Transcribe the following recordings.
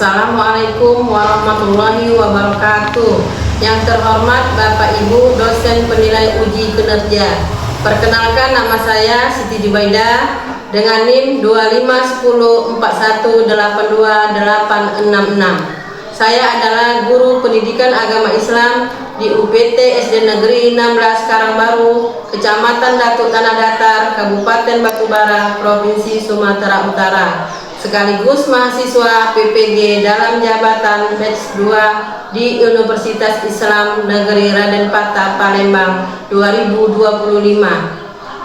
Assalamualaikum warahmatullahi wabarakatuh. Yang terhormat Bapak Ibu dosen penilai uji kinerja. Perkenalkan, nama saya Siti Jubaidah dengan NIM 251041828666. Saya adalah guru pendidikan agama Islam di UPT SD Negeri 16 Karangbaru, Kecamatan Datuk Tanah Datar, Kabupaten Batubara, Provinsi Sumatera Utara, sekaligus mahasiswa PPG dalam jabatan batch 2 di Universitas Islam Negeri Raden Patah, Palembang 2025.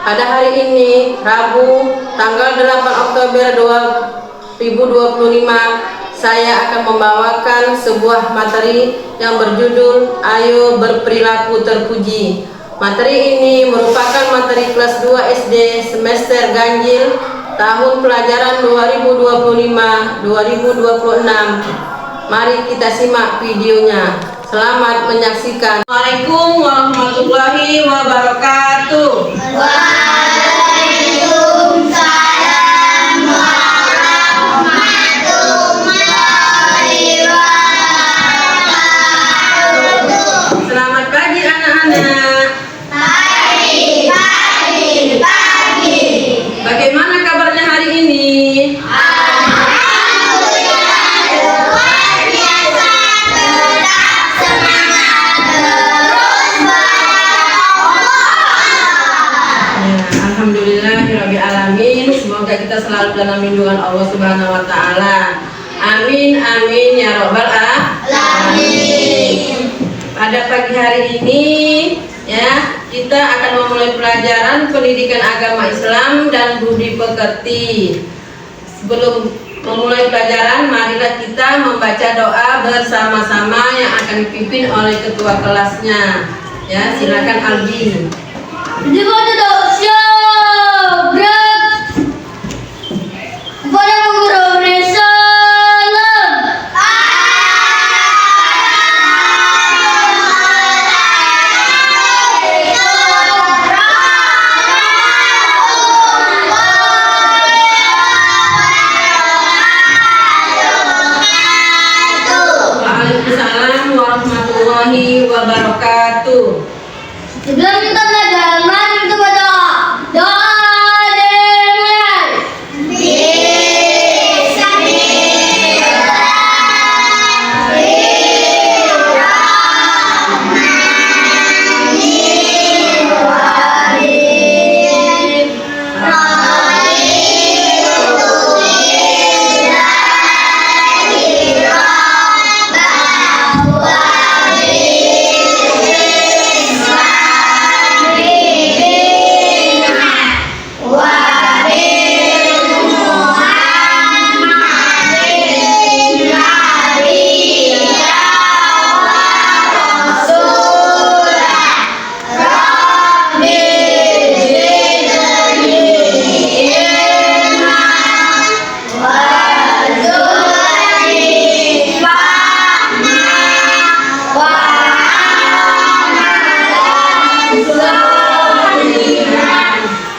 Pada hari ini, Rabu, tanggal 8 Oktober 2025, saya akan membawakan sebuah materi yang berjudul Ayo Berperilaku Terpuji. Materi ini merupakan materi kelas 2 SD semester ganjil tahun pelajaran 2025-2026. Mari kita simak videonya. Selamat menyaksikan. Assalamualaikum warahmatullahi wabarakatuh. Waalaikumsalam warahmatullahi wabarakatuh. Selamat pagi anak-anak. Pagi. Bagaimana kabarnya hari ini? Alhamdulillah luar biasa, tetap semangat terus Alhamdulillahirabbil alamin. Semoga kita selalu dalam lindungan Allah Subhanahu wa taala. Amin amin ya rabbal alamin. Pada pagi hari ini ya, kita akan memulai pelajaran pendidikan agama Islam dan budi pekerti. Sebelum memulai pelajaran, marilah kita membaca doa bersama-sama yang akan dipimpin oleh ketua kelasnya. Ya, silakan Albi. Kepada guru salam. Waalaikumsalam warahmatullahi wabarakatuh. Sebelum kita belajar, mari kita berdoa. Doa dimulai.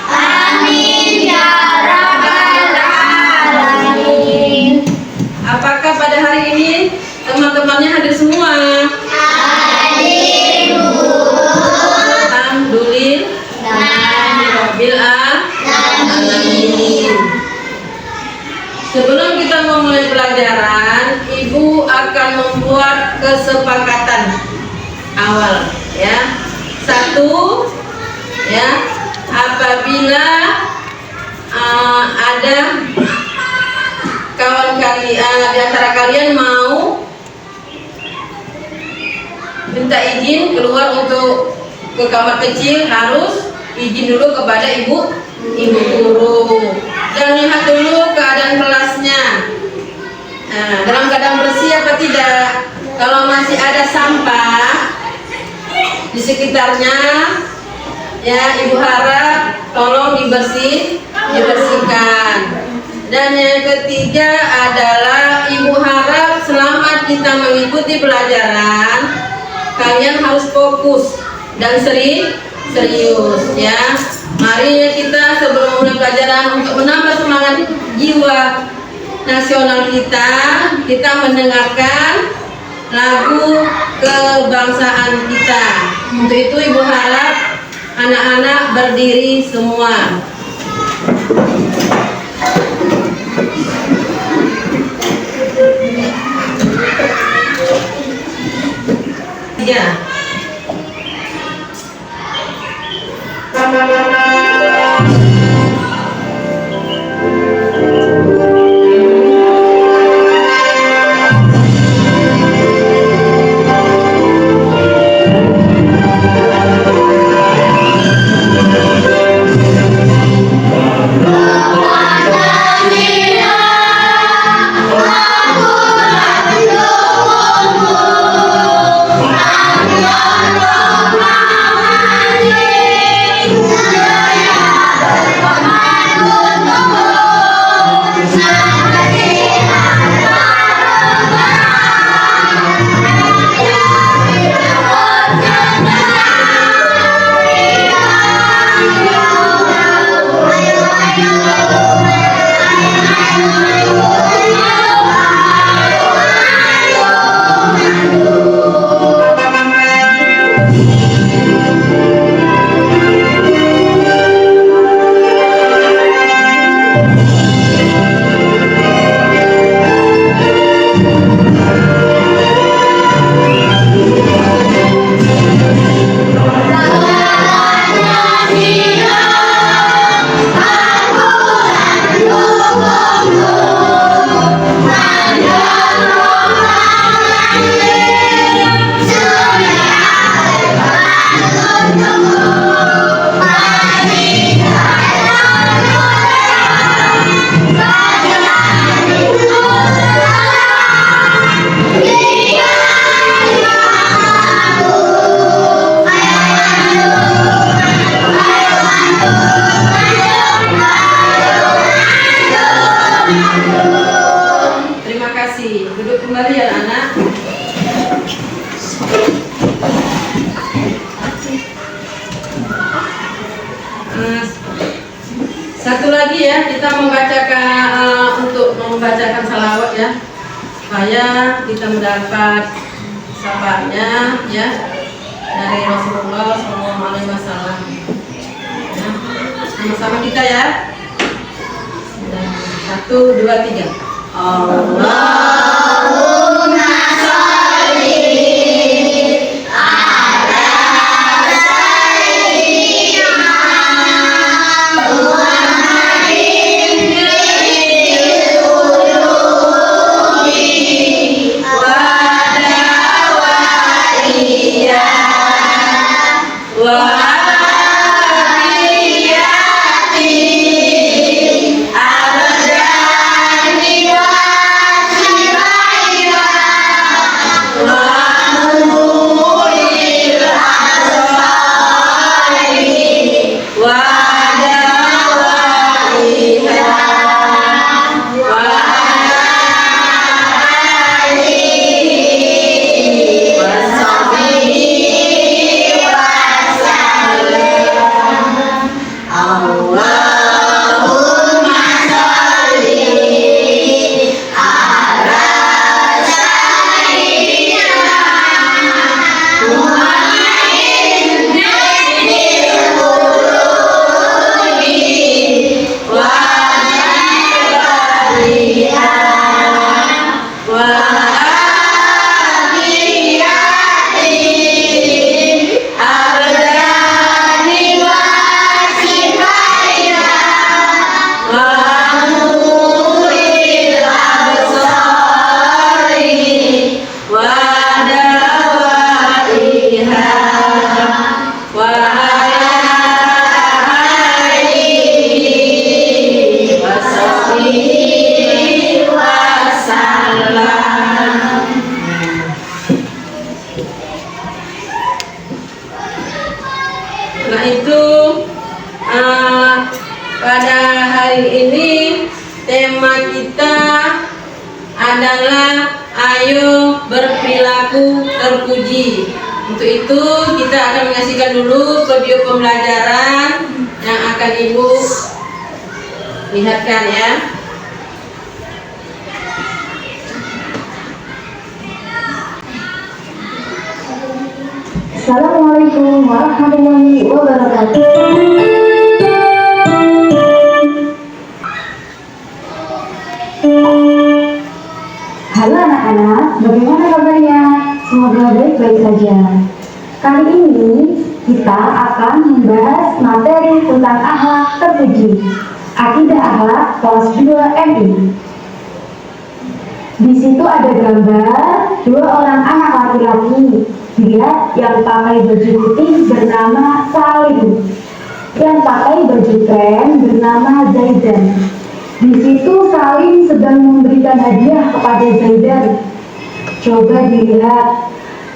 Amin ya rabbal alamin. Apakah pada hari ini teman-temannya hadir semua? Hadir Alhamdulillahirabbil alamin. Sebelum kita memulai pelajaran, Ibu akan membuat kesepakatan awal, ya. Satu, ya, apabila ada kawan kalian di antara kalian mau minta izin keluar untuk ke kamar kecil, harus izin dulu kepada ibu guru, dan lihat dulu keadaan kelasnya. Nah, dalam keadaan bersih apa tidak. Kalau masih ada sampah di sekitarnya, ya, Ibu harap tolong dibersihkan. Dan yang ketiga adalah Ibu harap selama kita mengikuti pelajaran, kalian harus fokus dan serius, ya. Mari kita sebelum mulai pelajaran untuk menambah semangat jiwa nasional kita mendengarkan lagu kebangsaan kita. Untuk itu Ibu harap anak-anak berdiri semua. Ya. Terima kasih. Duduk kembali ya anak. Satu lagi ya, kita membacakan untuk membacakan salawat ya, supaya kita mendapat syafaatnya ya dari Rasulullah SAW. Ya, sama-sama kita ya. 1, 2, 3. Allahumma sholli ala sayyidina Muhammadin fil qulubi wa dawaiha wa Nah itu pada hari ini tema kita adalah ayo berperilaku terpuji. Untuk itu kita akan menyaksikan dulu video pembelajaran yang akan Ibu lihatkan ya. Assalamualaikum warahmatullahi wabarakatuh. Halo anak-anak, bagaimana kabarnya? Semoga baik-baik saja. Kali ini kita akan membahas materi tentang akhlak terpuji, akidah akhlak kelas 2 MI. Di situ ada gambar dua orang anak laki-laki. Lihat, yang pakai baju putih bernama Salim, yang pakai baju krem bernama Zaidan. Di situ Salim sedang memberikan hadiah kepada Zaidan. Coba dilihat,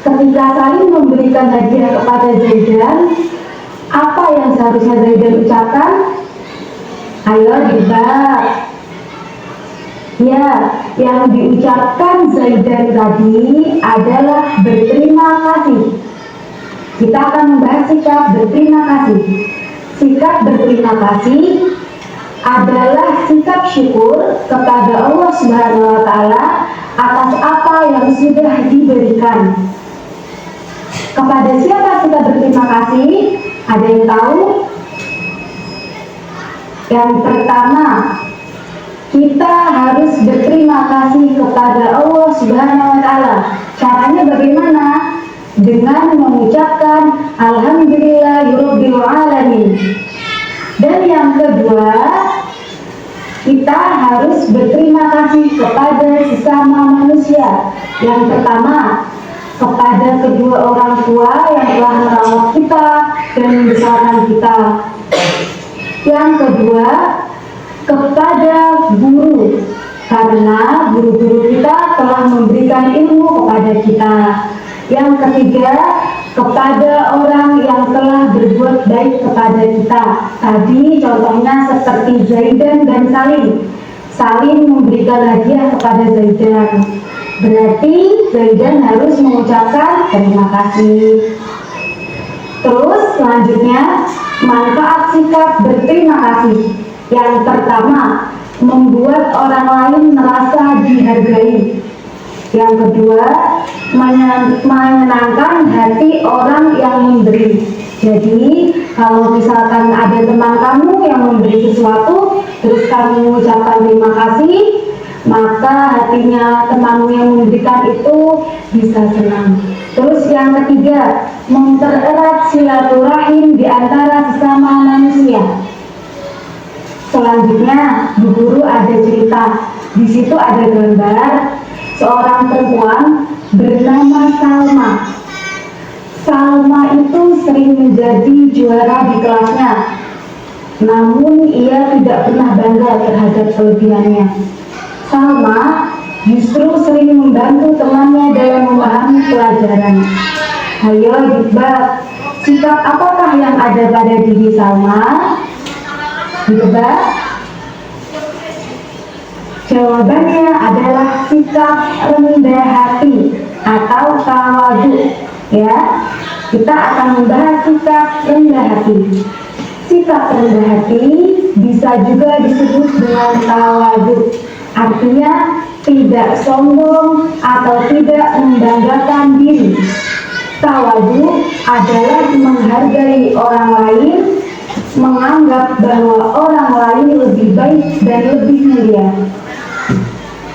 ketika Salim memberikan hadiah kepada Zaidan, apa yang seharusnya Zaidan ucapkan? Ayo ditebak. Ya, yang diucapkan Zaidan tadi adalah berterima kasih. Kita akan membahas sikap berterima kasih. Sikap berterima kasih adalah sikap syukur kepada Allah Subhanahu wa Ta'ala atas apa yang sudah diberikan. Kepada siapa kita berterima kasih? Ada yang tahu? Yang pertama, kita harus berterima kasih kepada Allah Subhanahu wa Ta'ala. Caranya bagaimana? Dengan mengucapkan Alhamdulillahirabbil alamin. Dan yang kedua, kita harus berterima kasih kepada sesama manusia. Yang pertama, kepada kedua orang tua yang telah merawat kita dan membesarkan kita. Yang kedua, kepada guru, karena guru-guru kita telah memberikan ilmu kepada kita. Yang ketiga, kepada orang yang telah berbuat baik kepada kita. Tadi contohnya seperti Zaidan dan Salim. Salim memberikan hadiah kepada Zaidan. Berarti Zaidan harus mengucapkan terima kasih. Terus selanjutnya, manfaat sikap berterima kasih. Yang pertama, membuat orang lain merasa dihargai. Yang kedua, menyenangkan hati orang yang memberi. Jadi, kalau misalkan ada teman kamu yang memberi sesuatu, terus kamu mengucapkan terima kasih, maka hatinya temanmu yang memberikan itu bisa senang. Terus yang ketiga, mempererat silaturahim di antara sesama manusia. Selanjutnya, di guru ada cerita. Di situ ada gambar seorang perempuan bernama Salma. Salma itu sering menjadi juara di kelasnya, namun ia tidak pernah bangga terhadap kelebihannya. Salma justru sering membantu temannya dalam memahami pelajaran. Ayo ditebak, sikap apakah yang ada pada diri Salma? Ditebak? Jawabannya adalah sikap rendah hati atau tawadu. Ya, kita akan membahas sikap rendah hati. Sikap rendah hati bisa juga disebut dengan tawadu. Artinya tidak sombong atau tidak membanggakan diri. Tawadu adalah menghargai orang lain, menganggap bahwa orang lain lebih baik dan lebih mulia.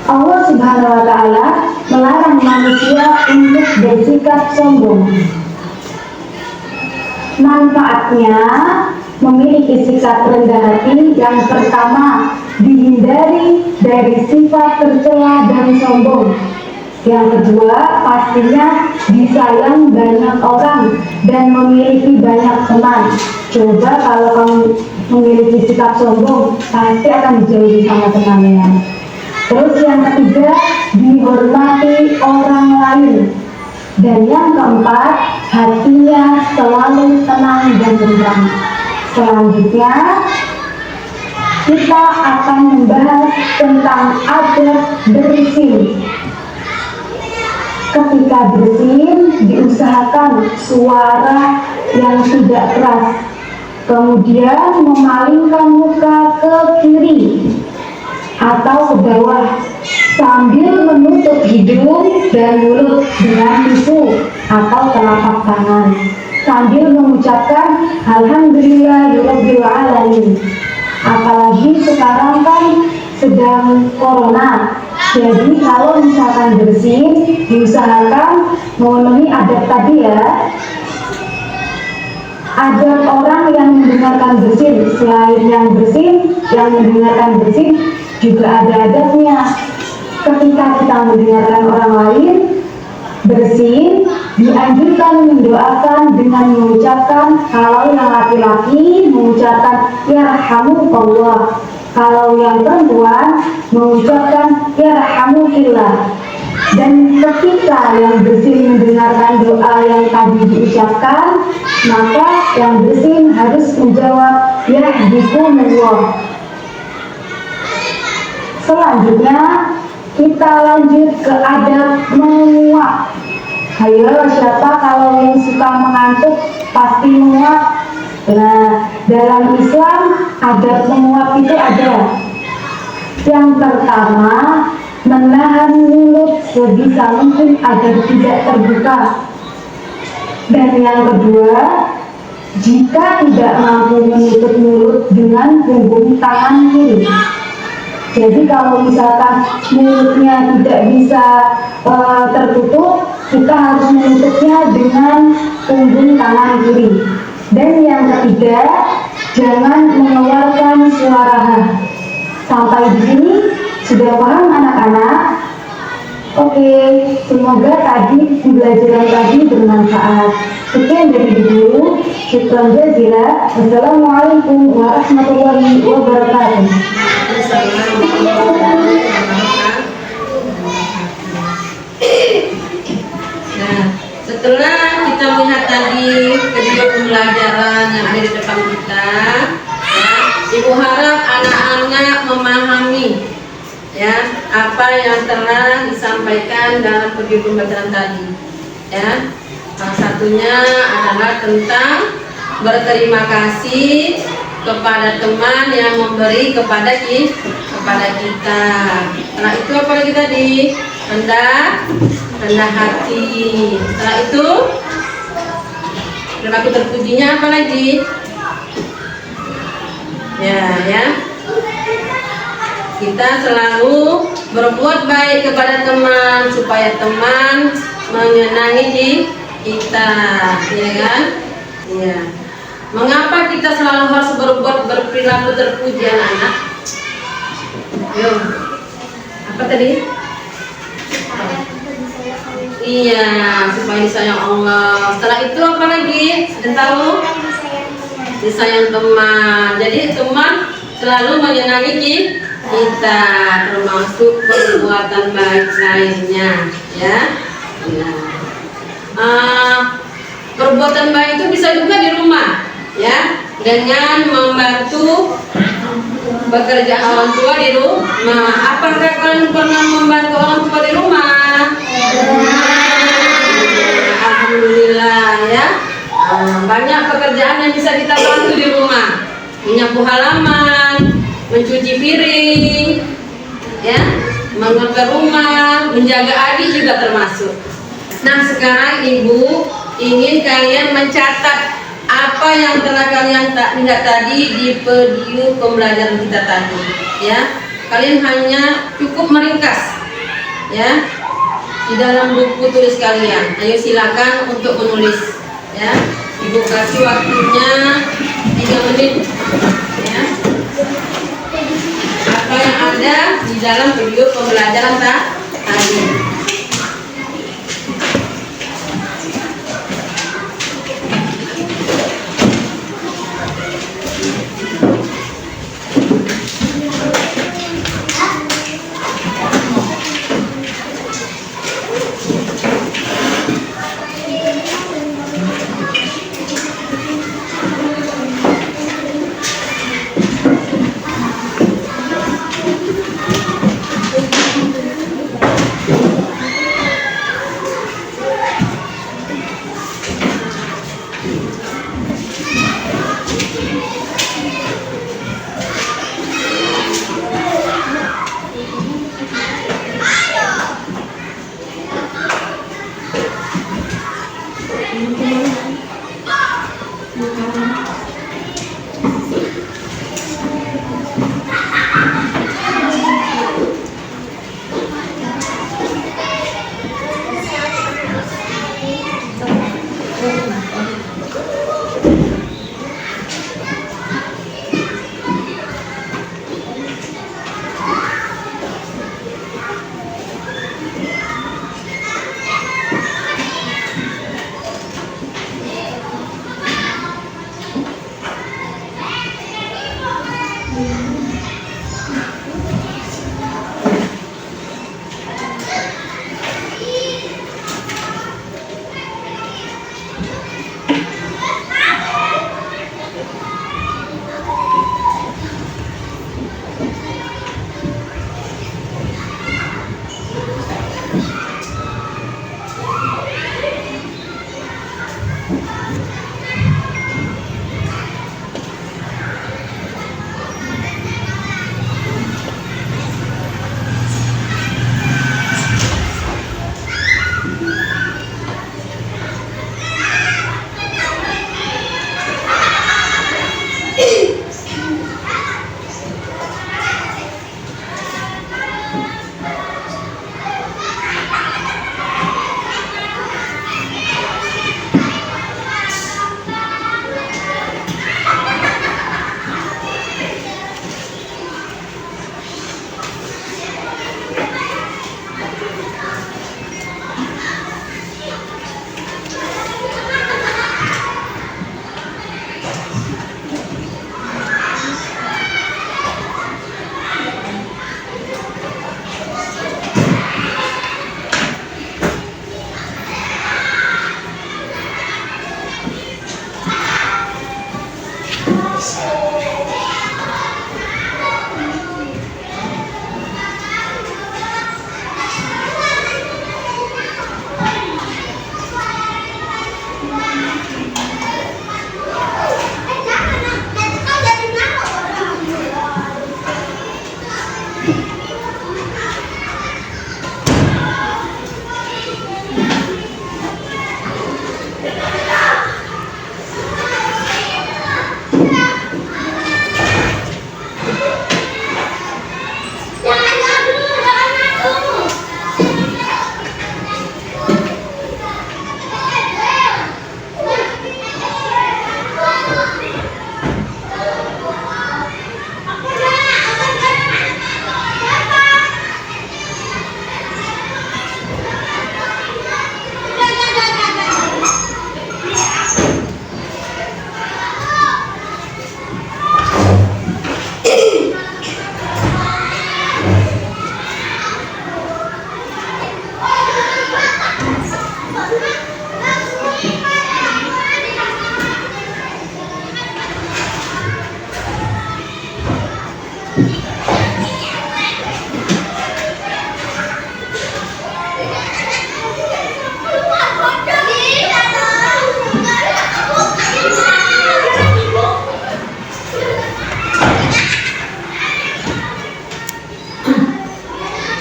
Allah Subhanahu wa Ta'ala melarang manusia untuk bersikap sombong. Manfaatnya memiliki sikap rendah hati. Yang pertama, dihindari dari sifat tercela dan sombong. Yang kedua, pastinya disayang banyak orang dan memiliki banyak teman. Coba kalau kamu memiliki sikap sombong, pasti akan dijauhi sama temannya. Terus yang ketiga, dihormati orang lain. Dan yang keempat, hatinya selalu tenang dan tenang. Selanjutnya, kita akan membahas tentang adab bersin. Ketika bersin, diusahakan suara yang tidak keras. Kemudian memalingkan muka ke kiri atau ke bawah sambil menutup hidung dan mulut dengan tisu atau telapak tangan. sambil mengucapkan Alhamdulillahirabbil alamin. Apalagi sekarang kan sedang corona. Jadi kalau misalkan bersin, diusahakan memenuhi adab tadi ya. Adab orang yang mendengarkan bersin, selain yang bersin, yang mendengarkan bersin juga ada adabnya. Ketika kita mendengarkan orang lain bersin, dianjurkan mendoakan dengan mengucapkan, kalau yang laki-laki mengucapkan yarhamukallah, kalau yang perempuan mengucapkan yarhamukillah. Dan ketika yang bersin mendengarkan doa yang tadi diucapkan, maka yang bersin harus menjawab yahdikumullah. Selanjutnya kita lanjut ke adab menguap. Ayo, siapa kalau yang suka mengantuk pasti menguap? Nah, dalam Islam adab menguap itu ada. Yang pertama, menahan mulut sebisa mungkin agar tidak terbuka. Dan yang kedua, jika tidak mampu menutup mulut dengan punggung tangan kiri. Jadi kalau misalkan mulutnya tidak bisa tertutup, kita harus menutupnya dengan punggung tangan kiri. Dan yang ketiga, jangan mengeluarkan suara ha. Sampai di sini sudah paham anak-anak? Oke, semoga tadi pembelajaran tadi bermanfaat. Sekian dari guru. Syukran jazilan. Wassalamualaikum warahmatullahi wabarakatuh. Nah, setelah kita melihat tadi video pembelajaran yang ada di depan kita, ya, Ibu harap anak-anak memahami ya apa yang telah disampaikan dalam video pembelajaran tadi. Ya, salah satunya adalah tentang berterima kasih kepada teman yang memberi kepada kita. Setelah itu apa lagi tadi? Rendah hati. Setelah itu perilaku terpujinya apa lagi? Ya. Kita selalu berbuat baik kepada teman supaya teman menyenangi kita, ya kan? Ya. Mengapa kita selalu harus berperilaku terpuji anak-anak? Yuk, apa tadi? Iya, supaya disayang Allah. Setelah itu apa lagi? Sudah tahu? Disayang teman. Jadi teman selalu menyenangi kita, termasuk perbuatan baik lainnya, ya. Perbuatan baik itu bisa juga di rumah, ya, dengan membantu pekerjaan orang tua di rumah. Apakah kalian pernah membantu orang tua di rumah? Alhamdulillah, ya. Banyak pekerjaan yang bisa kita bantu di rumah. Menyapu halaman, mencuci piring, ya, mengotor rumah, menjaga adik juga termasuk. Nah, sekarang Ibu ingin kalian mencatat apa yang telah kalian lihat tadi di video pembelajaran kita tadi, ya. Kalian hanya cukup meringkas, ya, di dalam buku tulis kalian. Ayo silakan untuk menulis, ya. Ibu kasih waktunya 3 menit, ya. Apa yang ada di dalam video pembelajaran tadi.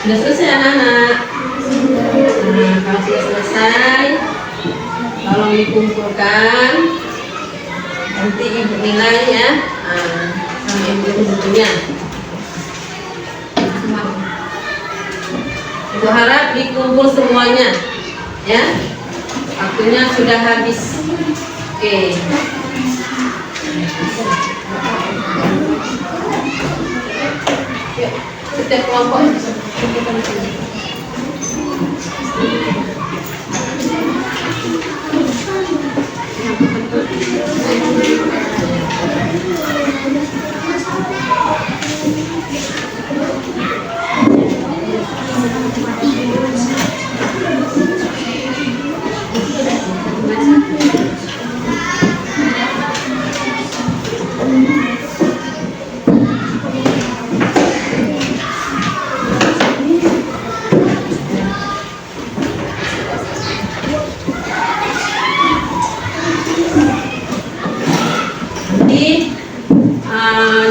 Sudah selesai anak-anak? Nah, kalau sudah selesai, tolong dikumpulkan. Nanti ibu nilai ya. Nah, sama ibu bukunya. Ibu harap dikumpul semuanya, ya. Waktunya sudah habis. Oke. Yuk, setiap kelompok.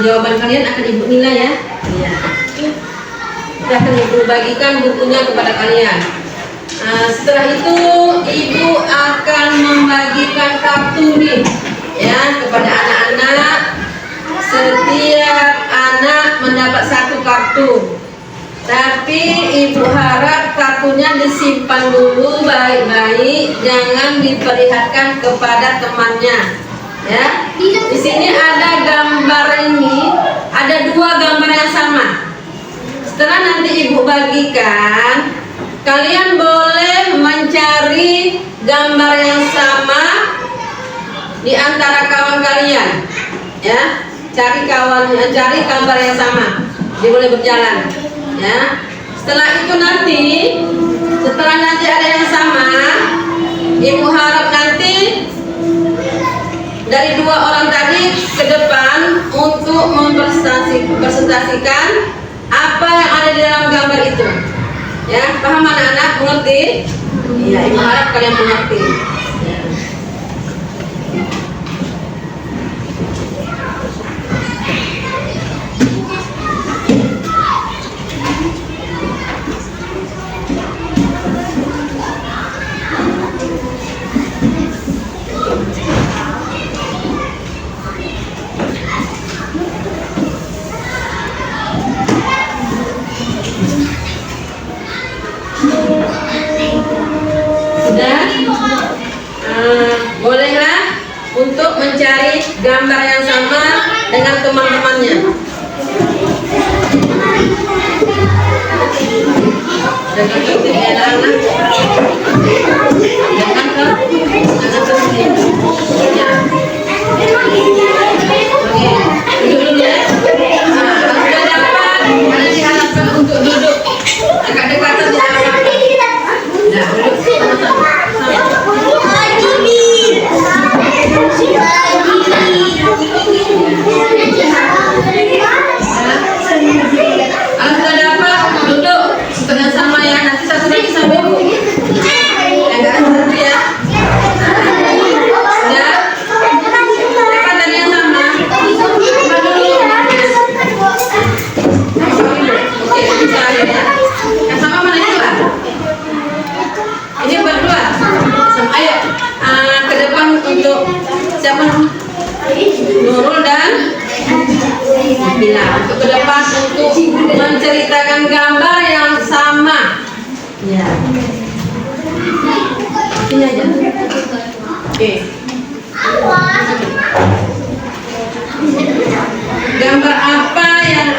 Jawaban kalian akan ibu nilai ya. Iya. Kita akan ibu bagikan bukunya kepada kalian. Setelah itu ibu akan membagikan kartu nih ya kepada anak-anak. Setiap anak mendapat satu kartu. Tapi ibu harap kartunya disimpan dulu baik-baik, jangan diperlihatkan kepada temannya. Ya, di sini ada gambar ini, ada dua gambar yang sama. Setelah nanti ibu bagikan, kalian boleh mencari gambar yang sama di antara kawan kalian. Ya, cari gambar yang sama. Dia boleh berjalan. Ya, setelah itu setelah nanti ada yang sama, ibu harap nanti dari dua orang tadi ke depan untuk mempresentasikan apa yang ada di dalam gambar itu. Ya, paham anak-anak? Mengerti? Iya, ibu harap kalian mengerti. Ya. Bolehlah untuk mencari gambar yang sama dengan teman-temannya. Jangan tertib ya anak-anak. Jangan tertib. Ya. Oke, duduk dulu ya. Sudah dapat, kalian diharapkan untuk duduk dekat-dekatan di hadapan. Nah, duduk sama-sama. Kalau sudah dapat, duduk setengah sama ya. Nanti satu lagi sampai ibu. Enggak satu ya. Sudah. Siapa tadi yang sama? Coba dulu. Oke, bisa ya. Yang sama mana itu lah? Ini berdua. Ayo, ke depan untuk siapa? Nurul dan Bila. Untuk ke depan untuk menceritakan gambar yang sama. Ya. Ini aja. Oke. Gambar apa yang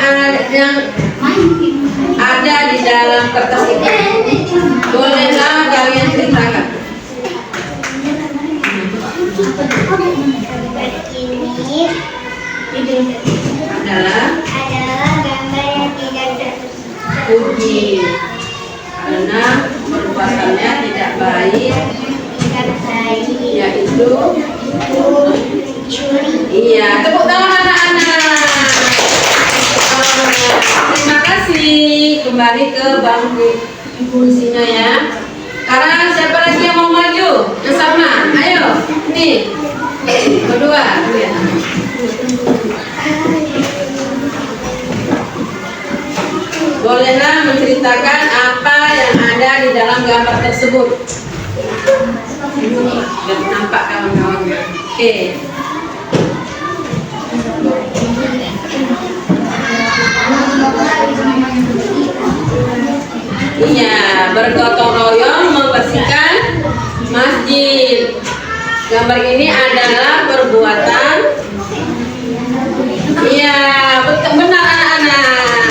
ada di dalam kertas ini? Bolehlah kalian ceritakan. Ini Adalah gambar yang tidak puji karena perbuatannya tidak baik, yaitu iya. Tepuk tangan anak-anak. Terima kasih. Kembali ke bangku kursinya ya. Sekarang siapa lagi yang mau maju? Yang sama. Ayo. Nih. Berdua. Bolehlah menceritakan tersebut. Biar nampak kawan-kawannya. Oke. Iya, bergotong royong membersihkan masjid. Gambar ini adalah perbuatan. Iya, benar anak-anak.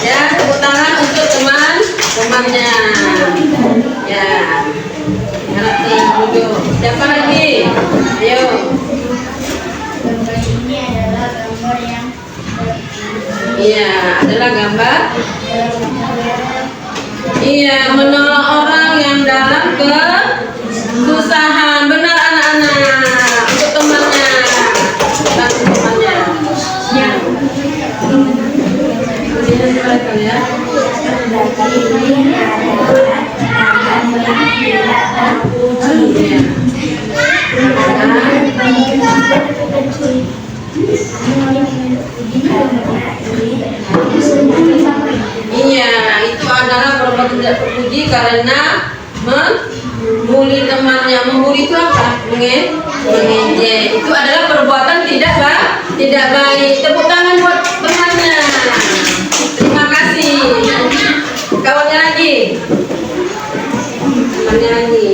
Ya, tepuk tangan untuk teman-temannya. Ya, ngerti duduk. Siapa lagi? Ayo. Gambar ini adalah gambar yang Iya, adalah gambar. Iya, menolong orang yang dalam kesusahan. Benar anak-anak. Untuk temannya. Bantu temannya. Kemudian mereka ya. Iya, itu adalah perbuatan tidak terpuji karena membuli temannya. Membuli itu apa? Mengejek. Itu adalah perbuatan tidak baik. Tepuk tangan buat temannya. Terima kasih. Kawannya lagi. Temannya lagi.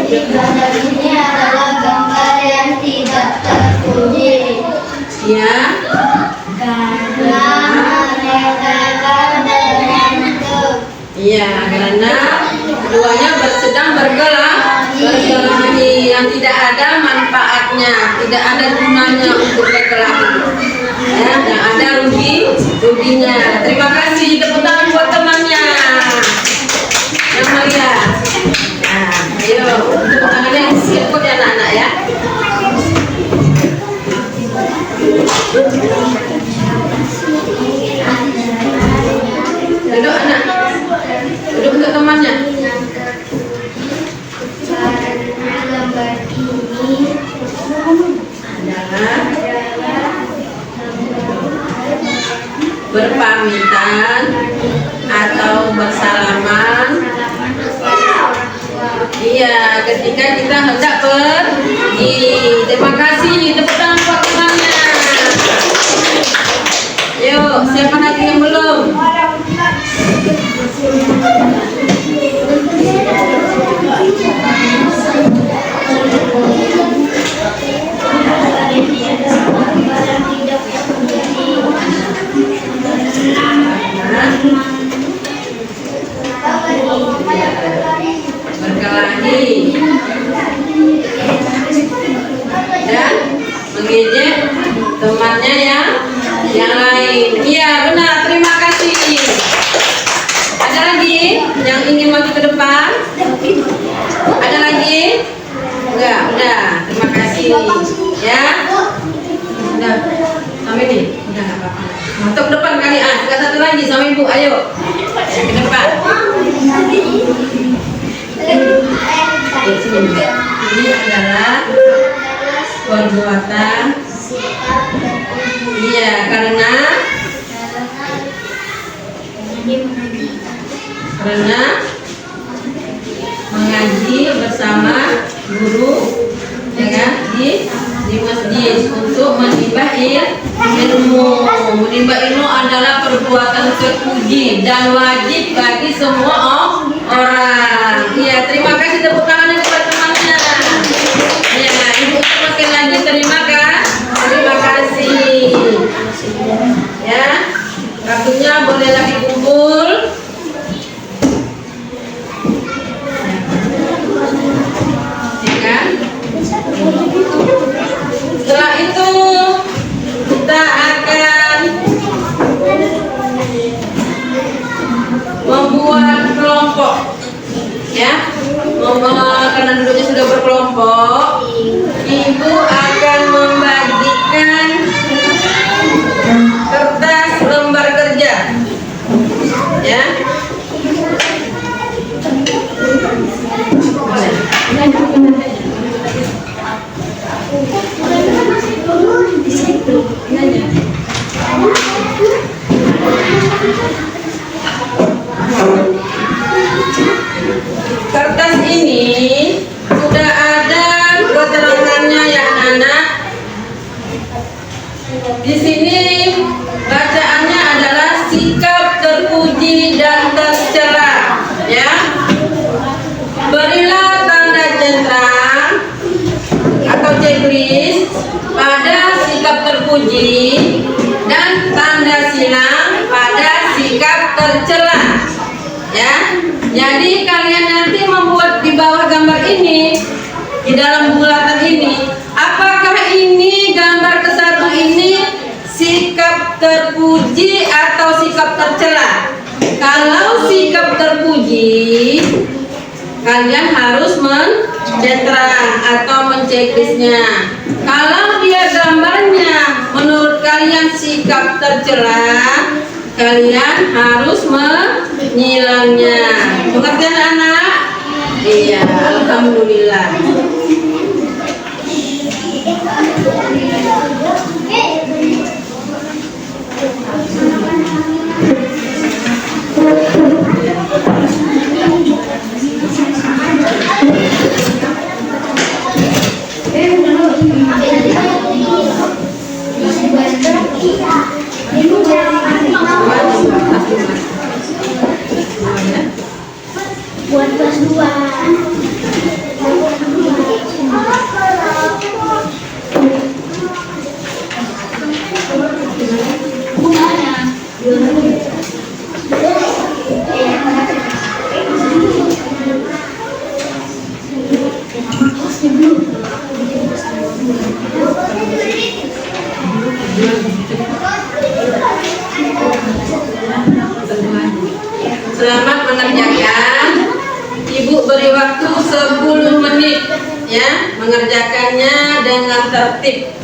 gambar ini adalah gambar yang tidak terpuji Ya. karena mereka berbentuk. Iya, karena keduanya sedang berkelahi yang tidak ada manfaatnya, tidak ada gunanya untuk berkelahi. Ya, yang ada ruginya. Terima kasih, tepuk tangan buat temannya. Yang Maria. Nah, ayo, tepuk tangannya ikut ya anak-anak ya. Duduk anak. Duduk untuk temannya. Karena gambar ini Adalah berpamitan atau bersalaman. Iya, ketika kita hendak pergi. Terima kasih, tepuk tangan buat temannya. Yuk, siapa lagi yang belum? Berkelahi dan mengejek temannya yang lain. Iya benar, terima kasih. Ada lagi yang ingin maju ke depan? Ada lagi? Enggak, udah. Terima kasih. Ya, udah. Sampai nih, udah nggak apa-apa. Masuk ke depan kali tinggal satu lagi sama ibu. Ayo ke depan. Ini adalah perbuatan. Iya, karena mengaji bersama guru, ya kan, di masjid untuk menimba ilmu. Menimba ilmu adalah perbuatan terpuji dan wajib bagi semua orang. Iya, terima kasih, tepuk tangannya kepada temannya. Ya, ibu sekali lagi terima kasih. Ya, kartunya bolehlah dikumpul. Ya kan? Setelah itu kita akan membuat kelompok. Ya, karena duduknya sudah berkelompok, ibu akan membagikan kertas lembar kerja. Ya. Boleh. terpuji dan tanda silang pada sikap tercela. Ya, jadi kalian nanti membuat di bawah gambar ini, di dalam bulatan ini, apakah ini gambar ke-1 ini sikap terpuji atau sikap tercela? Kalau sikap terpuji, kalian harus mencetrang atau menceklisnya. Kalau dia gambarnya menurut kalian sikap tercela, kalian harus menyilangnya. Pengertian anak? Iya, alhamdulillah. Buat kelas 2. Selamat mengerjakan. Ibu beri waktu 10 menit ya, mengerjakannya dengan tertib.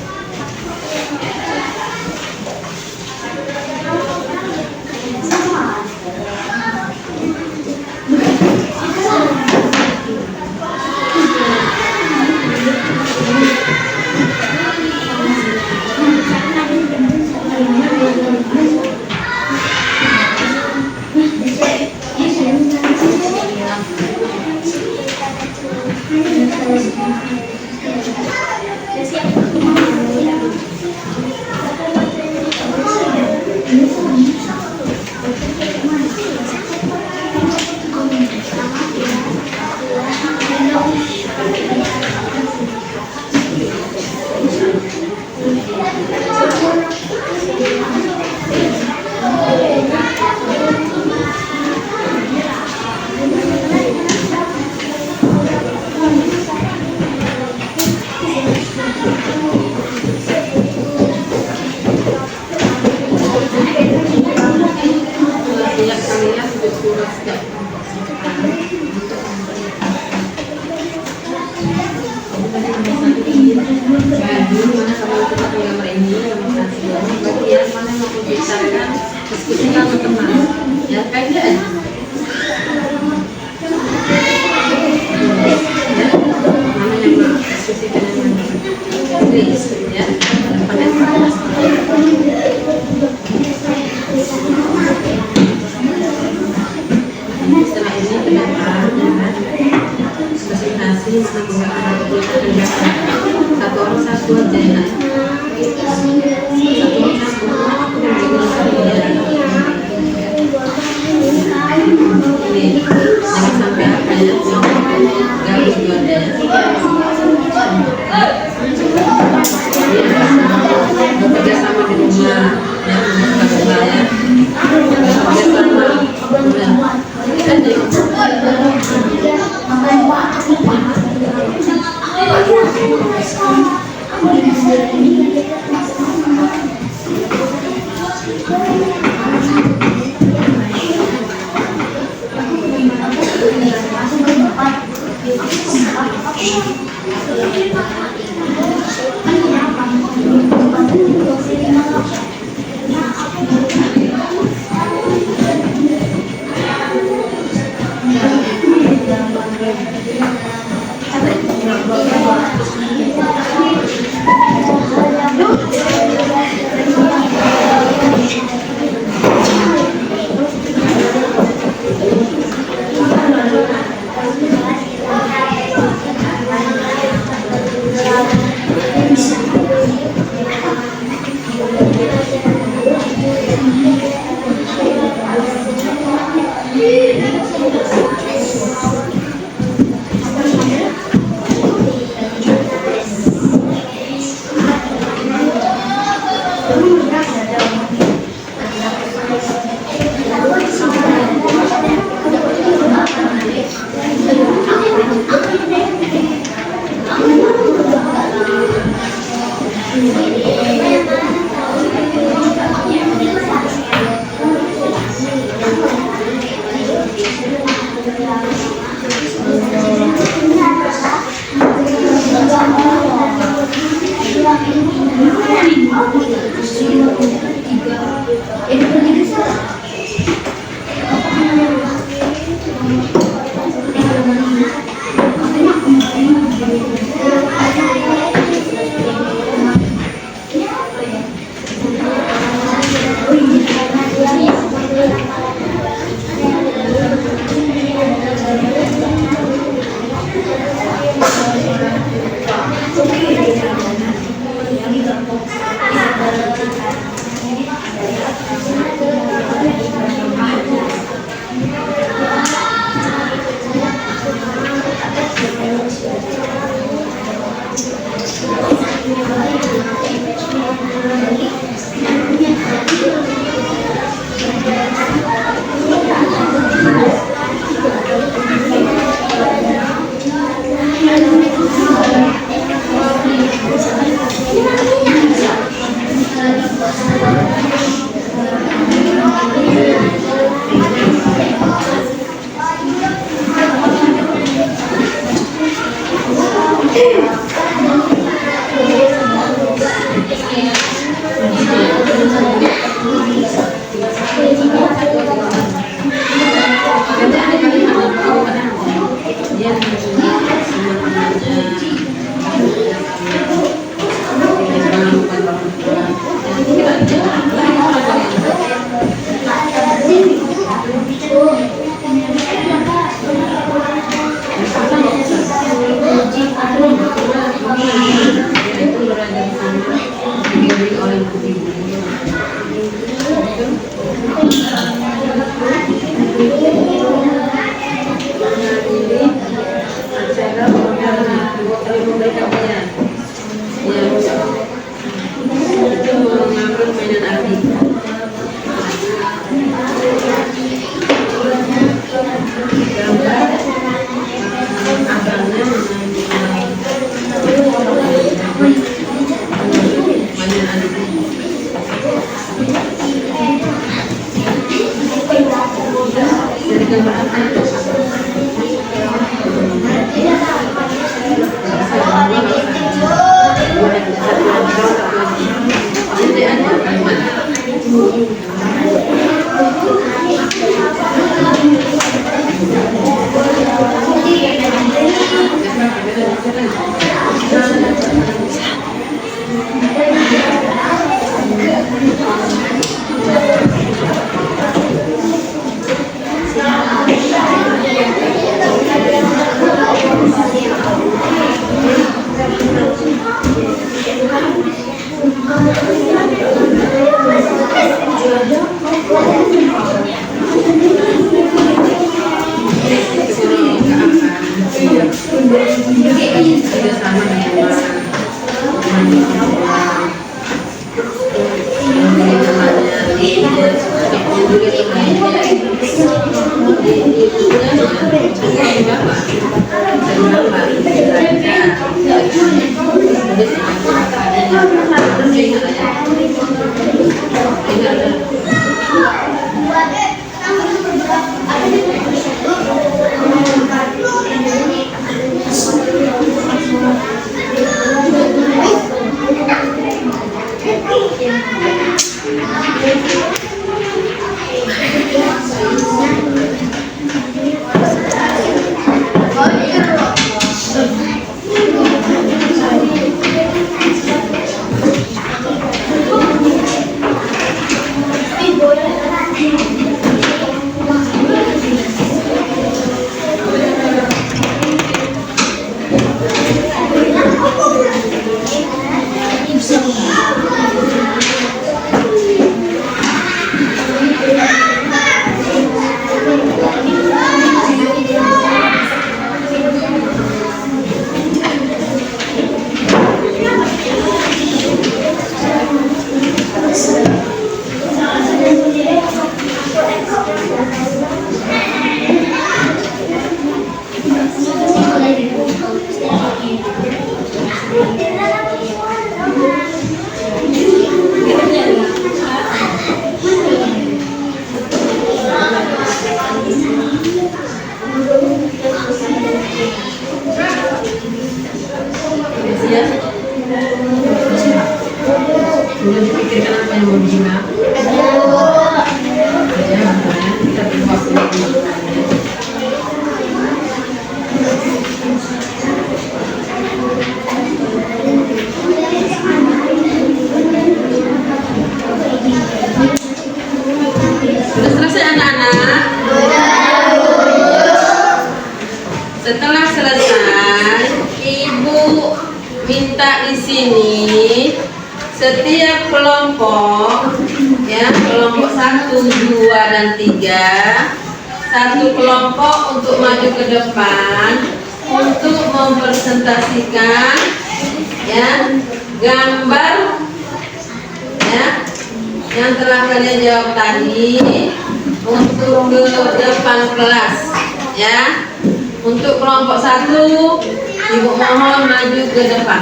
Satu orang satu aja ya. Ini jangan sampai apa ya, gabung juga ada ya. Bekerja sama di rumah ya, rumah ya. Bekerja sama. sini setiap kelompok, ya, kelompok 1, 2, dan 3, satu kelompok untuk maju ke depan untuk mempresentasikan, ya, gambar, ya, yang telah kalian jawab tadi untuk ke depan kelas, ya. Untuk kelompok 1, Ibu mohon maju ke depan.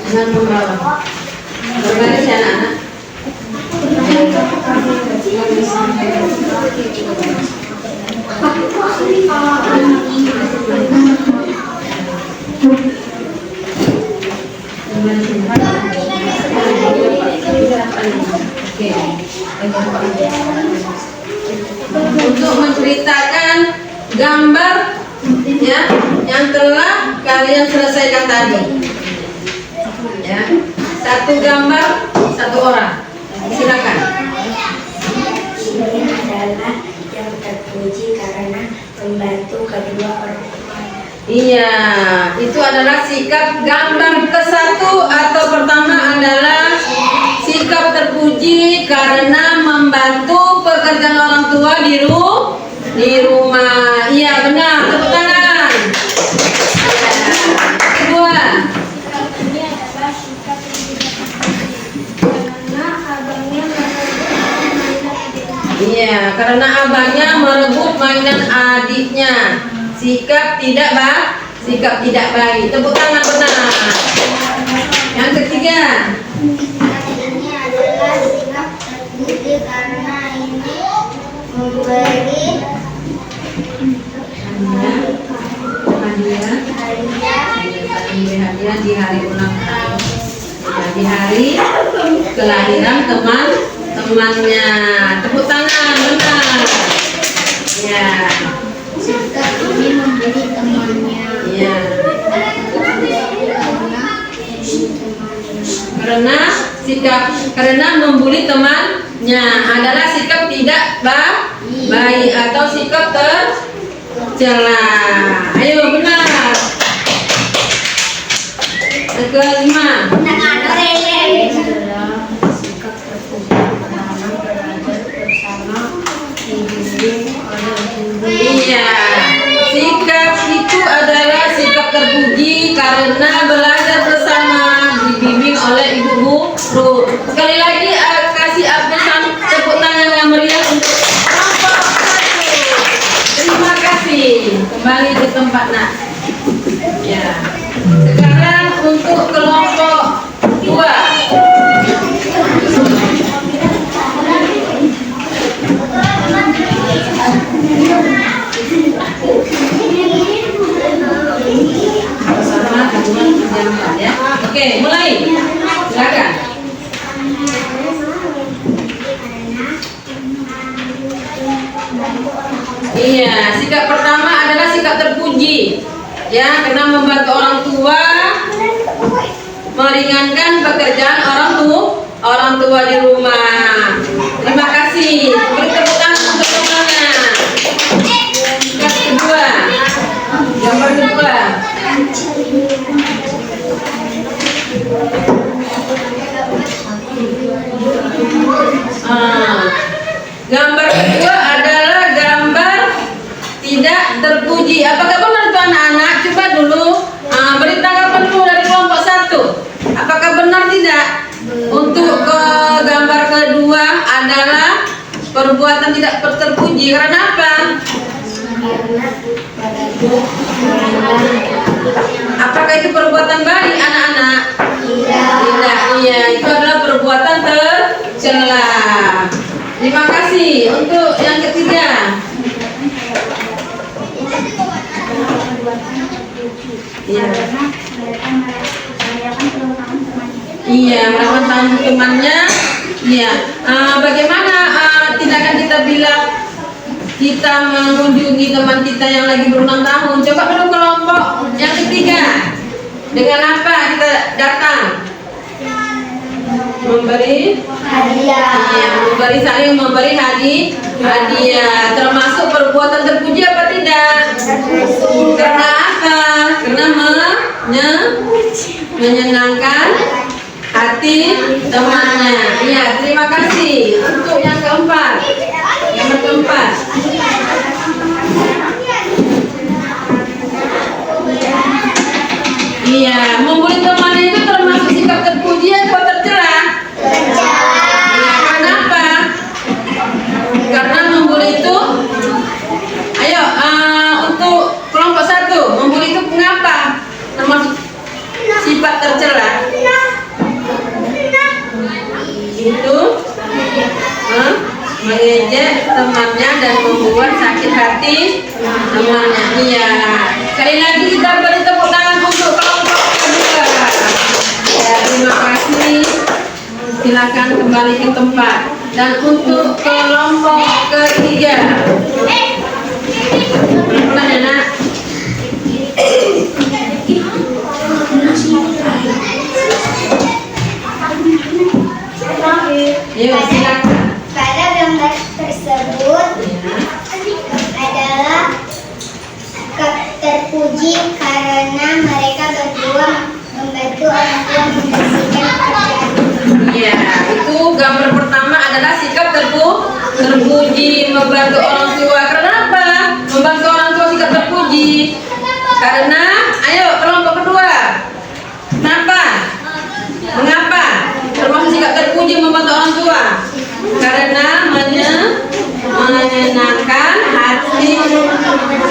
Dengan membawa berbaris ya anak-anak. Untuk menceritakan gambar, ya, yang telah kalian selesaikan tadi, ya, satu gambar satu orang. Silakan. Ini adalah yang terpuji karena membantu kedua orang tuanya. Iya, itu adalah sikap gambar ke-1 atau pertama adalah sikap terpuji karena membantu pekerjaan orang tua di rumah. Iya, benar. Tepuk tangan. Kedua. Ini adalah sikap karena abangnya Iya, karena abangnya merebut mainan adiknya. Sikap tidak baik. Tepuk tangan, benar. Yang ketiga. ini adalah sikap terpuji karena ini memberi hadiah di hari ulang tahun, di hari kelahiran temannya. Tepuk tangan, benar. Ya. sikap ini memberi temannya. Iya. Karena membuli temannya adalah sikap tidak baik atau sikap tercela. Ayo, benar. Yang kelima. Sikap terpuji karena belajar bersama dibimbing oleh guru. Iya, sikap itu adalah sikap terpuji karena belajar bersama dibimbing oleh ibu guru. Sekali lagi kasih absen tepuk tangan yang meriah untuk kelompok 1. Terima kasih. Kembali ke tempat nak. Ya. Sekarang untuk kelompok 2. Ya. Oke, mulai. Silakan. Iya, sikap pertama adalah sikap terpuji. Ya, karena membantu orang tua, meringankan pekerjaan orang tua di rumah. Terima kasih. Beri tepuk tangan untuk semuanya. Sikap kedua. Gambar kedua. Gambar kedua adalah gambar tidak terpuji. Apakah benar itu anak-anak? Coba dulu beri tanggapan dulu dari kelompok 1. Apakah benar tidak? Untuk gambar kedua adalah perbuatan tidak terpuji. Karena apa? Apakah itu perbuatan baik anak-anak? Tidak. Iya, itu adalah perbuatan tercela. Terima kasih. Untuk yang ketiga. Iya, merayakan temannya. Iya. Bagaimana tindakan kita bila kita mengunjungi teman kita yang lagi berulang tahun? Coba dulu kelompok yang ketiga. Dengan apa kita datang? Memberi hadiah. Iya, saling memberi hadiah. Termasuk perbuatan terpuji apa tidak? tidak? Karena apa? Karena menyenangkan hati temannya. Iya, terima kasih. Untuk yang keempat. Yang keempat. Iya, membuli temannya itu termasuk sikap terpuji atau tercela? Iya, kenapa? Karena membuli itu, ayo untuk kelompok satu, membuli itu mengapa termasuk sifat tercela? Itu mengejek temannya dan membuat sakit hati temannya. Iya. Sekali lagi kita beri tepuk tangan untuk kelompok kedua. Ya, terima kasih. Silakan kembali ke tempat. Dan untuk kelompok ketiga. Pelan-pelan ya, Nak. Yuk, silakan. Pada gambar tersebut adalah terpuji karena mereka berdua membantu orang tua membersihkan pekerjaan. Ya, itu gambar pertama adalah sikap terpuji membantu orang tua. Kenapa? Membantu orang tua sikap terpuji. Karena, ayo kelompok kedua. Kenapa? Mengapa? Termasuk sikap terpuji membantu orang tua. Karena menyenangkan hati.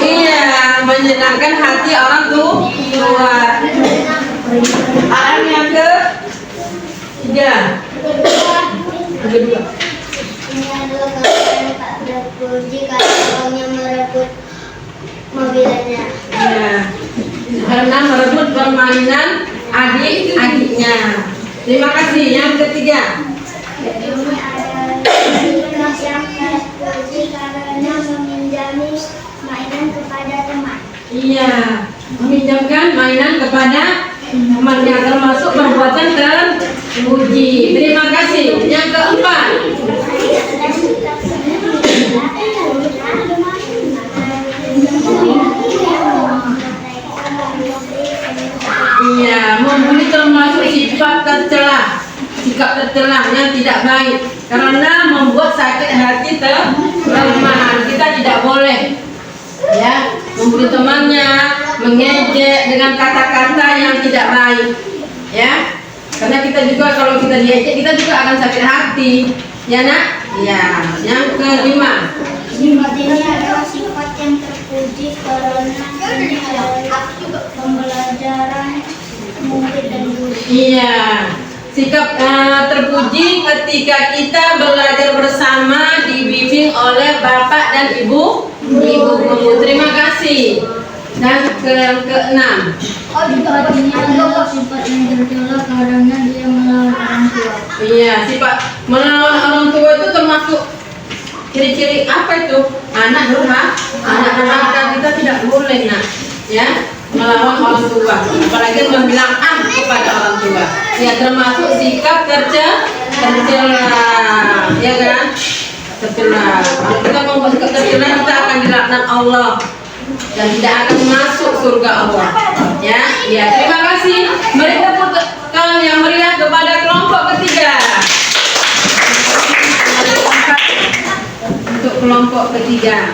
Iya, menyenangkan hati orang tua. Orang yang ketiga. Kedua. Ini adalah gambar yang tak terpuji karena orangnya merebut mobilnya. Ya, karena merebut permainan adik-adiknya. Terima kasih. Yang ketiga. Ini adalah sikap yang terpuji karena meminjami mainan kepada teman. Iya, meminjamkan mainan kepada temannya termasuk perbuatan terpuji. Terima kasih. Yang keempat. Iya, membuli termasuk sifat tercela. Sikap tercela yang tidak baik karena membuat sakit hati teman. Kita tidak boleh ya membuli temannya, mengejek dengan kata-kata yang tidak baik ya, karena kita juga kalau kita diejek kita juga akan sakit hati ya, Nak. Ya, yang kelima. Sifat ini adalah sifat yang terpuji karena ini adalah pembelajaran murid dan guru. Iya, sikap terpuji ketika kita belajar bersama dibimbing oleh Bapak dan Ibu guru. Terima kasih. Dan keenam. Sifat ini adalah sifat yang tercela karena dia melawan orang tua. Iya, sifat melawan orang tua itu termasuk ciri-ciri apa itu? Anak durhaka kita tidak boleh, Nak. Ya, melawan orang tua, apalagi membilang kepada orang tua. Ya, termasuk sikap tercela, ya kan? Tercela. Kalau kita mau bersikap tercela, kita akan dilaknat Allah dan tidak akan masuk surga Allah. Ya, terima kasih. Beri tepuk tangan yang meriah kepada kelompok ketiga. Untuk kelompok ketiga.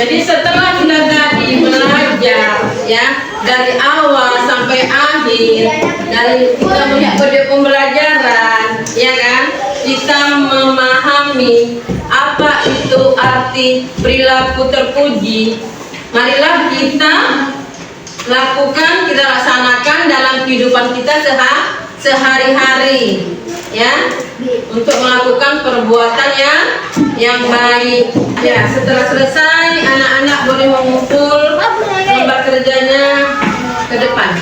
Jadi setelah kita tadi belajar ya dari awal sampai akhir, dari kita melihat video pembelajaran, ya kan, kita memahami apa itu arti perilaku terpuji. Marilah kita lakukan, kita laksanakan dalam kehidupan kita sehari-hari, ya, untuk melakukan perbuatan yang baik. Ya, setelah selesai, anak-anak boleh mengumpul lembar kerjanya ke depan.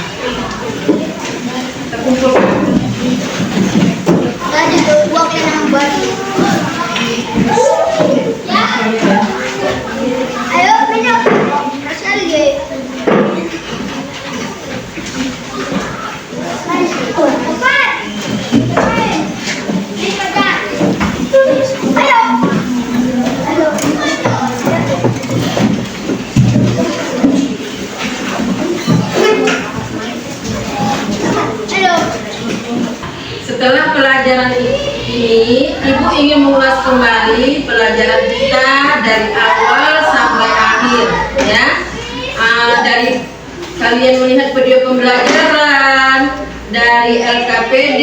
Kita kumpulkan. Tadi buat yang baru. Ayo minum. Rasanya lagi. kita dari awal sampai akhir ya. Dari kalian melihat video pembelajaran dari LKPD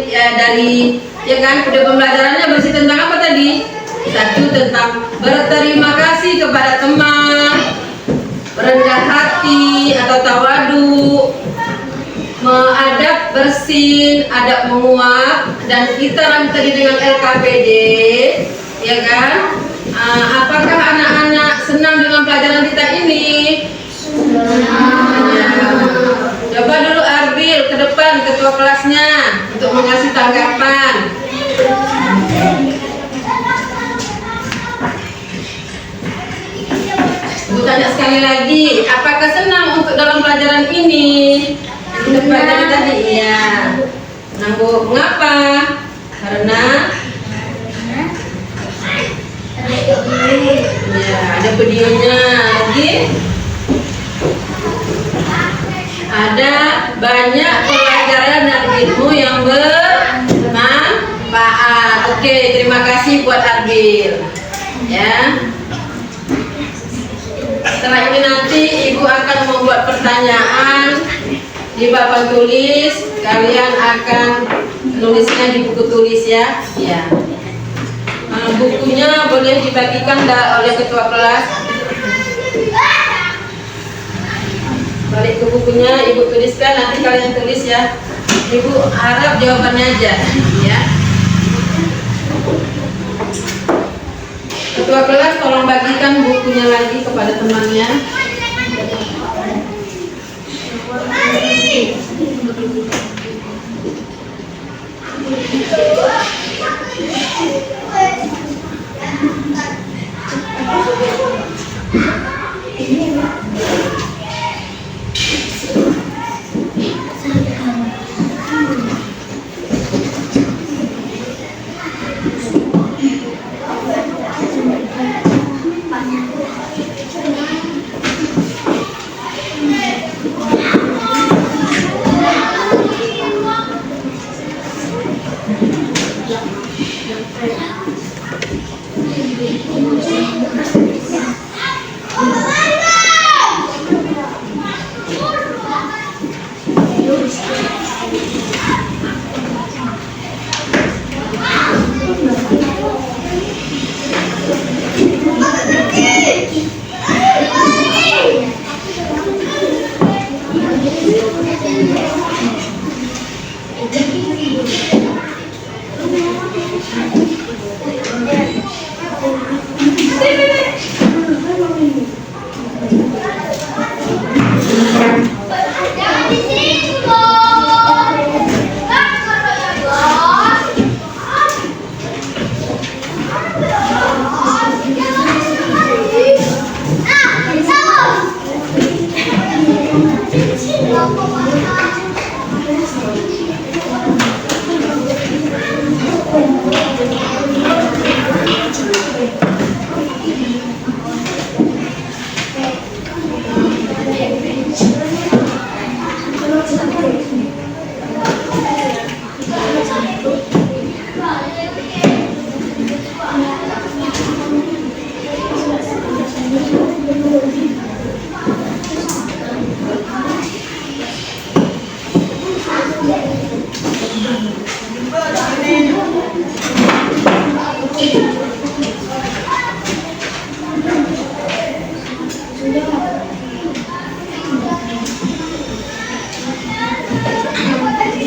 ya, dari ya kan video pembelajarannya bersih tentang apa tadi? Satu, tentang berterima kasih kepada teman, rendah hati atau tawadu, adab bersin, adab menguap, dan kita tadi dengan LKPD ya kan. Apakah anak-anak senang dengan pelajaran kita ini? Ya. Coba dulu Arbil ke depan, ketua kelasnya, untuk mengasih tanggapan. Ibu tanya sekali lagi, apakah senang untuk dalam pelajaran ini? Kita pelajari tadi, iya. Senang Bu, mengapa? Karena ya, ada videonya lagi. Ada banyak pelajaran dan ilmu yang bermanfaat. Oke, terima kasih buat Arbil. Ya. Setelah ini nanti Ibu akan membuat pertanyaan di papan tulis. Kalian akan nulisnya di buku tulis ya. Ya. Bukunya boleh dibagikan oleh ketua kelas. Balik ke bukunya, Ibu tuliskan, nanti kalian tulis ya. Ibu harap jawabannya aja ya. Ketua kelas tolong bagikan bukunya lagi kepada temannya.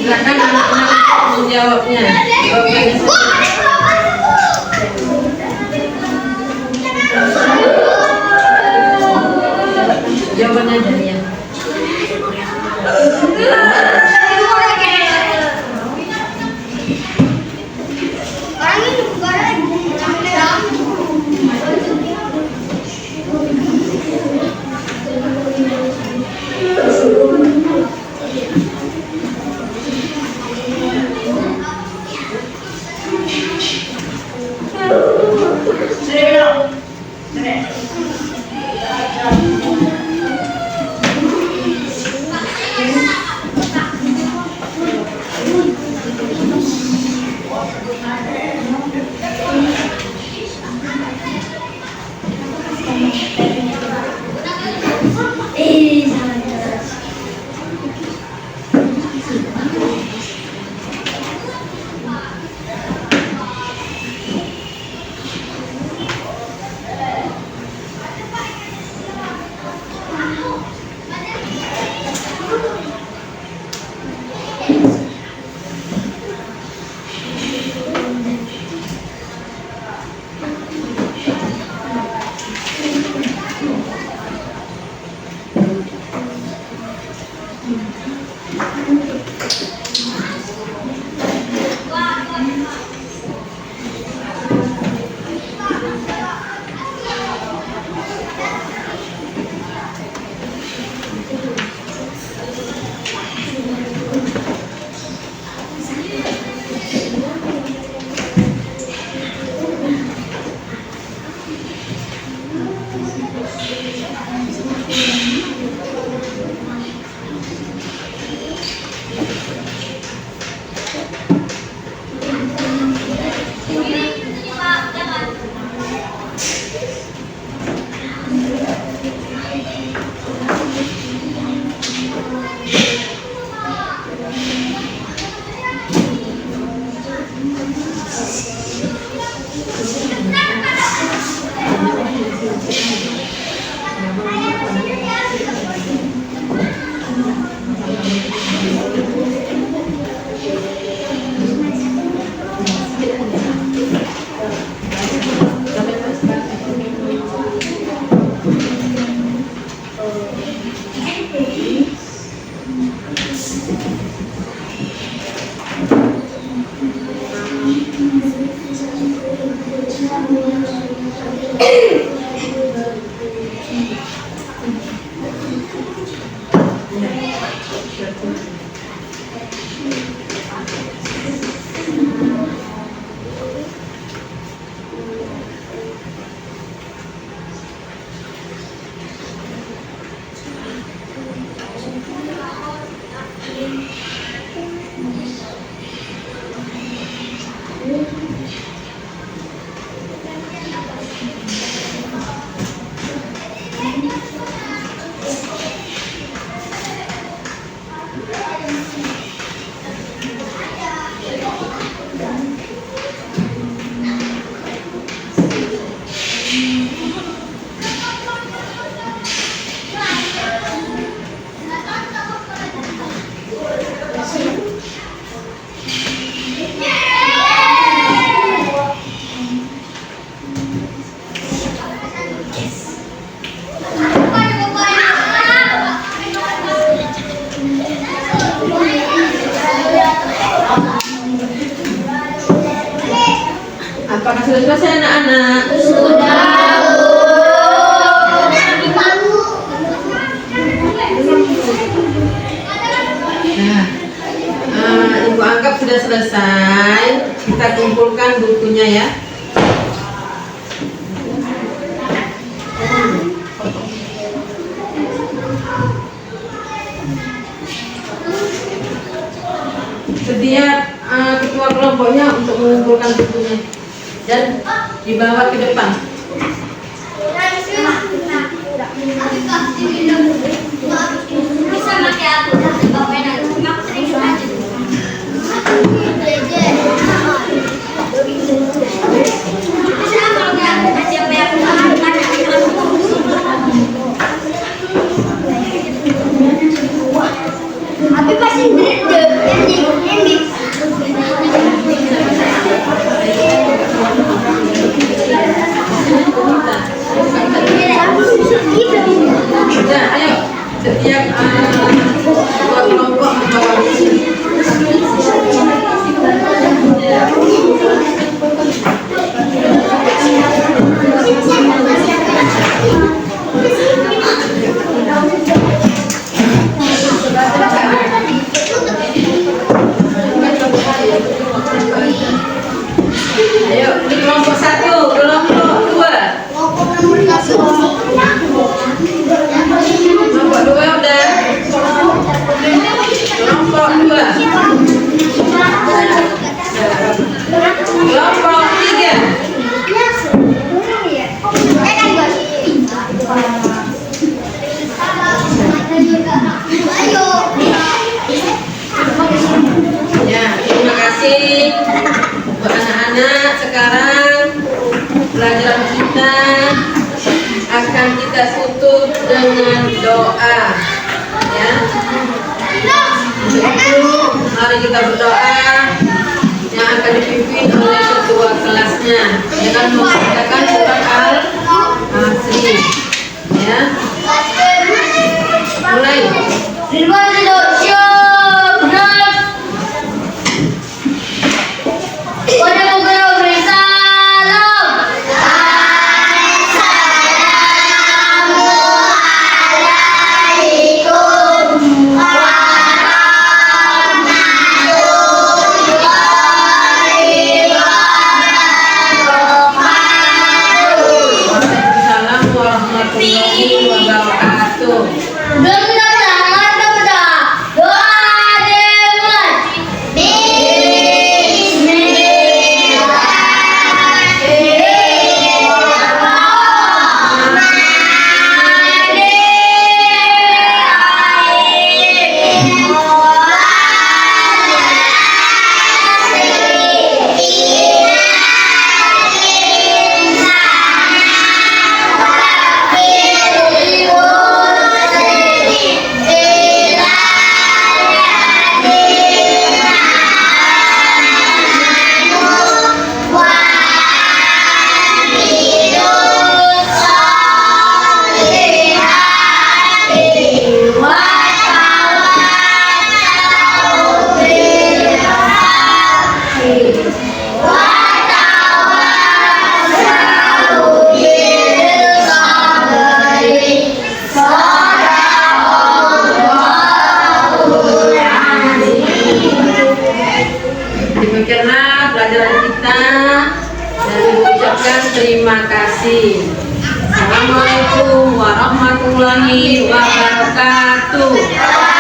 Silakan anak-anak menjawabnya. Jawabannya dari yang Apakah sudah selesai anak-anak? Nah, Ibu anggap sudah selesai. Kita kumpulkan bukunya ya. Setiap ketua kelompoknya untuk mengumpulkan bukunya dan dibawa ke depan. Tapi pasti ending. Ya, ayo setiap ketua kelompok membawa buku. Ayo, di kelompok 1, kelompok 2. Kelompok 2 udah. Kelompok 2. Kelompok 3. Ya, terima kasih buat anak-anak. Sekarang pelajaran kita akan kita tutup dengan doa, ya. Untuk itu, mari kita berdoa yang akan dipimpin oleh ketua kelasnya dengan membacakan surat Al-Asri, ya. Mulai. Demikianlah pelajaran kita dan mengucapkan terima kasih. Assalamualaikum warahmatullahi wabarakatuh.